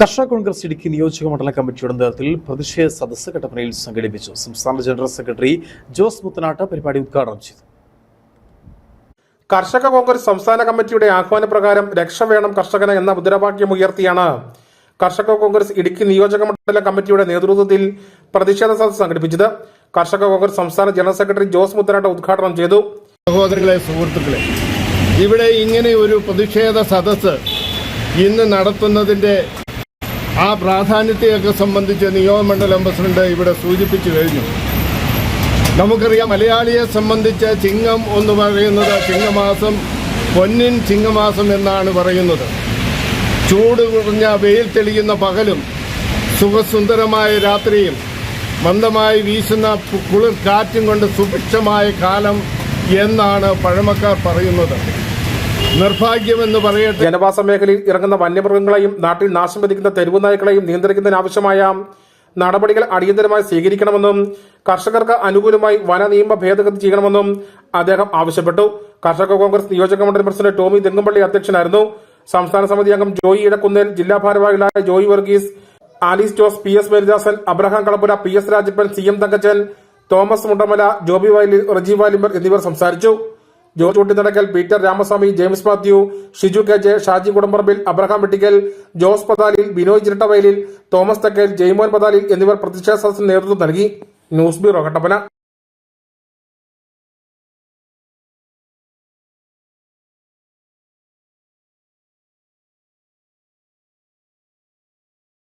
കർഷക കോൺഗ്രസ് ഇടുക്കി നിയോജക മണ്ഡലം കമ്മിറ്റിയുടെ നേതൃത്വത്തിൽ പ്രതിഷേധ സദസ്സ് കട്ടപ്പനയിൽ സംഘടിപ്പിച്ചു. സംസ്ഥാന ജനറൽ സെക്രട്ടറി ജോസ് മുത്തനാട്ട് പരിപാടി ഉദ്ഘാടനം ചെയ്തു. കർഷക കോൺഗ്രസ് സംസ്ഥാന കമ്മിറ്റിയുടെ ആഹ്വാനപ്രകാരം രക്ഷ വേണം കർഷകന് എന്ന മുദ്രാവാക്യം ഉയർത്തിയാണ് കർഷക കോൺഗ്രസ് ഇടുക്കി നിയോജക മണ്ഡലം കമ്മിറ്റിയുടെ നേതൃത്വത്തിൽ പ്രതിഷേധ സദസ്സ് സംഘടിപ്പിച്ചത്. കർഷക കോൺഗ്രസ് സംസ്ഥാന ജനറൽ സെക്രട്ടറി ജോസ് മുത്തനാട്ട് ഉദ്ഘാടനം ചെയ്തു. സഹോദരങ്ങളെ, സുഹൃത്തുക്കളെ, ഇവിടെ ഇങ്ങനെ ഒരു പ്രതിഷേധ സദസ്സ് ഇന്ന് നടത്തുന്നതിന്റെ ആ പ്രാധാന്യത്തെയൊക്കെ സംബന്ധിച്ച് നിയോജകമണ്ഡലം പ്രസിഡന്റ് ഇവിടെ സൂചിപ്പിച്ചു കഴിഞ്ഞു. നമുക്കറിയാം, മലയാളിയെ സംബന്ധിച്ച് ചിങ്ങം എന്ന് പറയുന്നത് ചിങ്ങമാസം, പൊന്നിൻ ചിങ്ങമാസം എന്നാണ് പറയുന്നത്. ചൂട് കുറഞ്ഞ വെയിൽ തെളിയുന്ന പകലും സുഖസുന്ദരമായ രാത്രിയും മന്ദമായി വീശുന്ന കുളിർ കാറ്റും കൊണ്ട് സുഭിക്ഷമായ കാലം എന്നാണ് പഴമക്കാർ പറയുന്നത്. നിർഭാഗ്യമെന്ന് പറയട്ടെ, ജനവാസ മേഖലയിൽ ഇറങ്ങുന്ന വന്യമൃഗങ്ങളെയും നാട്ടിൽ നാശം വിധിക്കുന്ന തെരുവു നായ്ക്കളെയും നിയന്ത്രിക്കുന്നതിനാവശ്യമായ നടപടികൾ അടിയന്തരമായി സ്വീകരിക്കണമെന്നും കർഷകർക്ക് അനുകൂലമായി വന നിയമ ഭേദഗതി ചെയ്യണമെന്നും അദ്ദേഹം ആവശ്യപ്പെട്ടു. കർഷക കോൺഗ്രസ് നിയോജക മണ്ഡലം പ്രസിഡന്റ് ടോമി തെങ്ങുംപള്ളി അധ്യക്ഷനായിരുന്നു. സംസ്ഥാന സമിതി അംഗം ജോയി ഇടക്കുന്നേൽ, ജില്ലാ ഭാരവാഹികളായ Joy Varghese, Alice Jose, P S Maridasan, Abraham Kalappura, P S Rajappan, C M Thankachan, Thomas Mundamala, Joby Vayalil, Reji Valimpar എന്നിവർ സംസാരിച്ചു. ജോർജ് കുട്ടിനടക്കൽ, പീറ്റർ രാമസ്വാമി, ജെയിംസ് മാത്യു, ഷിജു കെ ജെ, ഷാജി കുടമ്പറമ്പിൽ, അബ്രഹാം വെട്ടിക്കൽ, ജോസ് പതാലിൽ, ബിനോയ് ചിരട്ടവയലിൽ, തോമസ് തക്കേൽ, ജയ്മോൻ പതാലിൽ എന്നിവർ പ്രതിഷേധ സദസ്സിന് നേതൃത്വം നൽകി. News bureau, Kattappana.